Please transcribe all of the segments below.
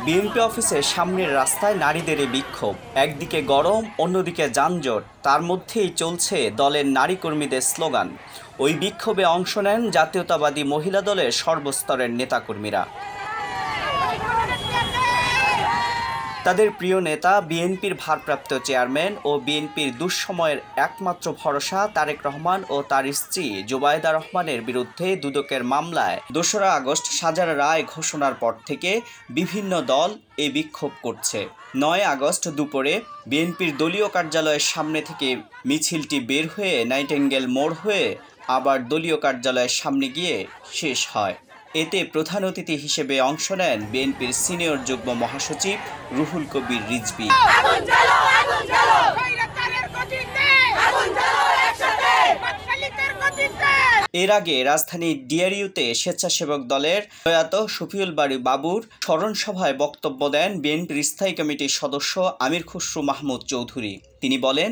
BNP অফিসের সামনের রাস্তায় নারীদের এই বিক্ষোভ। একদিকে গরম, অন্যদিকে যানজট, তার মধ্যেই চলছে দলের নারী কর্মীদের স্লোগান। ওই বিক্ষোভে অংশ নেন জাতীয়তাবাদী মহিলা দলের সর্বস্তরের নেতাকর্মীরা। তাদের প্রিয় নেতা বিএনপির ভারপ্রাপ্ত চেয়ারম্যান ও বিএনপির দুঃসময়ের একমাত্র ভরসা তারেক রহমান ও তার স্ত্রী জুবাইদা রহমানের বিরুদ্ধে দুদকের মামলায় ২রা আগস্ট সাজার রায় ঘোষণার পর থেকে বিভিন্ন দল এই বিক্ষোভ করছে। ৯ আগস্ট দুপুরে বিএনপির দলীয় কার্যালয়ের সামনে থেকে মিছিলটি বের হয়ে নাইটিঙ্গেল মোড় হয়ে আবার দলীয় কার্যালয়ের সামনে গিয়ে শেষ হয়। এতে প্রধান অতিথি হিসেবে অংশ নেন বিএনপির সিনিয়র যুগ্ম মহাসচিব রুহুল কবির রিজভী। এর আগে রাজধানীর ডিআরইউতে স্বেচ্ছাসেবক দলের প্রয়াত শফিউল বারী বাবুর স্মরণ সভায় বক্তব্য দেন বিএনপির স্থায়ী কমিটির সদস্য আমির খসরু মাহমুদ চৌধুরী। তিনি বলেন,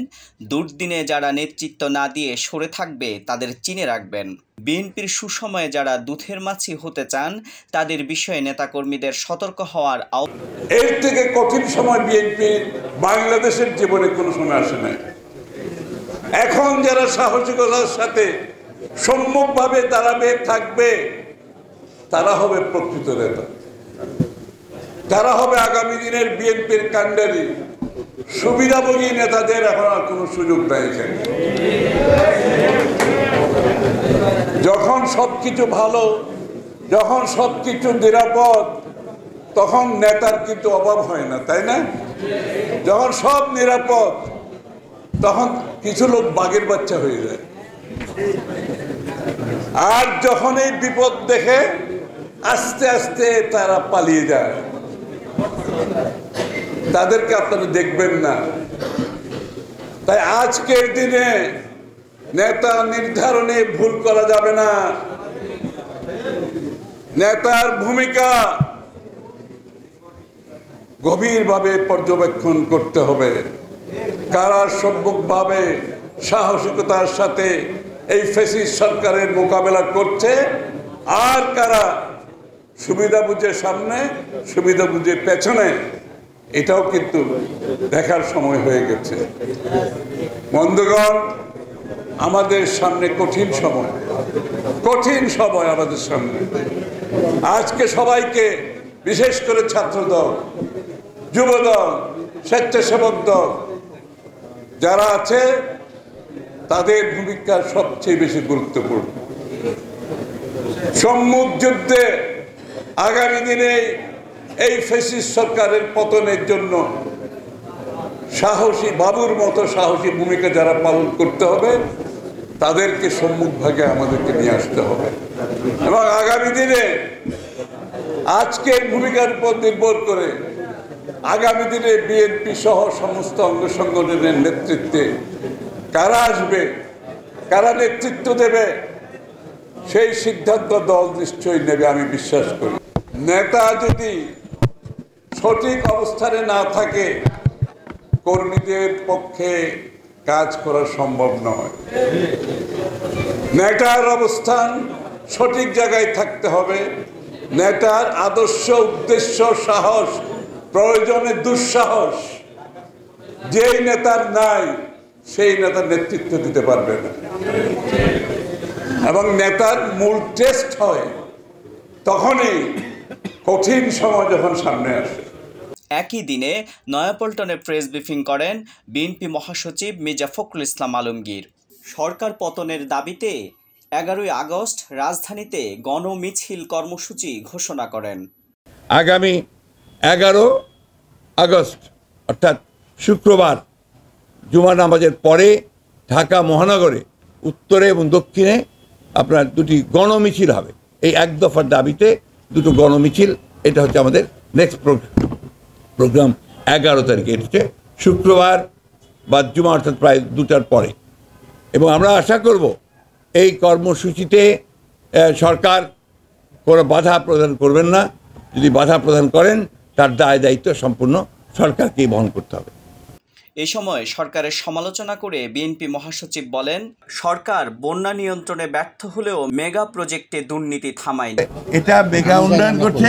দুর্দিনে যারা নেতৃত্ব না দিয়ে সরে থাকবে তাদের চিনে রাখবেন। বিএনপির সুসময়ে যারা দুধের মাছি হতে চান তাদের বিষয়ে নেতাকর্মীদের সতর্ক হওয়ার এর থেকে কঠিন সময় বিএনপির বাংলাদেশের জীবনে কোনো সময় আসে নাই। এখন যারা সাহসিকতার সাথে সম্মুখভাবে দাঁড়াবে থাকবে তারা হবে প্রকৃত নেতা, তারা হবে আগামী দিনের বিএনপির কাণ্ডারি। সুবিধাভোগী নেতাদের এখন আর কোনো সুযোগ নাই। যখন সবকিছু ভালো, যখন সবকিছু নিরাপদ, তখন নেতার কিন্তু অভাব হয় না, তাই না? যখন সব নিরাপদ তখন কিছু লোক বাঘের বাচ্চা হয়ে যায়, আর যখন এই বিপদ দেখে আস্তে আস্তে তারা পালিয়ে যায়। তাদেরকে আপনারা দেখবেন না। তাই আজকের দিনে নেতা নির্ধারণে ভুল করা যাবে না। নেতার ভূমিকা গভীরভাবে পর্যবেক্ষণ করতে হবে। কারা সম্মুখভাবে সাহসিকতার সাথে এই ফ্যাসিস্ট সরকারের মোকাবেলা করছে, আর কারা সুবিধা বুঝে সামনে, সুবিধা বুঝে পেছনে, এটাও কিন্তু দেখার সময় হয়ে গেছে। বন্ধুগণ, আমাদের সামনে কঠিন সময়, কঠিন সময় আমাদের সামনে। আজকে সবাইকে, বিশেষ করে ছাত্রদল, যুবদল, স্বেচ্ছাসেবক দল যারা আছে, তাদের ভূমিকা সবচেয়ে বেশি গুরুত্বপূর্ণ। সম্মুখ যুদ্ধে আগামী দিনে এই ফ্যাসিস্ট সরকারের পতনের জন্য সাহসী বাবুর মতো সাহসী ভূমিকা যারা পালন করতে হবে, তাদেরকে সম্মুখ ভাগে আমাদেরকে নিয়ে আসতে হবে। এবং আগামী দিনে আজকের ভূমিকার উপর নির্ভর করে আগামী দিনে বিএনপি সহ সমস্ত অঙ্গ সংগঠনের নেতৃত্বে কারা আসবে, কারা নেতৃত্ব দেবে, সেই সিদ্ধান্ত দল নিশ্চয়ই নেবে, আমি বিশ্বাস করি। নেতা যদি সঠিক অবস্থানে না থাকে, কর্মীদের পক্ষে কাজ করা সম্ভব নয়। নেতার অবস্থান সঠিক জায়গায় থাকতে হবে। নেতার আদর্শ, উদ্দেশ্য, সাহস, প্রয়োজনে দুঃসাহস যেই নেতার নাই, সেই নেতার নেতৃত্ব দিতে পারবে না। এবং নেতার মূল টেস্ট হয় তখনই, কঠিন সময় যখন সামনে আসে। একই দিনে নয়াপল্টনে প্রেস ব্রিফিং করেন বিএনপি মহাসচিব মির্জা ফখরুল ইসলাম আলমগীর। সরকার পতনের দাবিতে 11ই আগস্ট রাজধানীতে গণমিছিল কর্মসূচি ঘোষণা করেন। আগামী 11 আগস্ট অর্থাৎ শুক্রবার জুমা নামাজের পরে ঢাকা মহানগরে উত্তরে এবং দক্ষিণে আপনার দুটি গণমিছিল হবে। এই এক দফার দাবিতে দুটো গণমিছিল, এটা হচ্ছে আমাদের নেক্সট প্রোগ্রাম 11 তারিখে। এটা হচ্ছে শুক্রবার বা জুমা, অর্থাৎ প্রায় 2টার পরে। এবং আমরা আশা করব এই কর্মসূচিতে সরকার কোনো বাধা প্রদান করবেন না। যদি বাধা প্রদান করেন, তার দায় দায়িত্ব সম্পূর্ণ সরকারকেই বহন করতে হবে। এই সময় সরকারের সমালোচনা করে বিএনপি মহাসচিব বলেন, সরকার বন্যা নিয়ন্ত্রণে ব্যর্থ হলেও মেগা প্রজেক্টে দুর্নীতি থামায়নি। এটা মেগা উন্নয়ন করছে,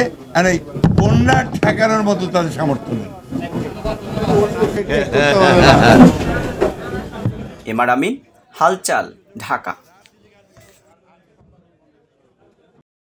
বন্যা ঠেকানোর মতো তাদের সামর্থ্য নেই। এমআর আমিন, হালচাল, ঢাকা।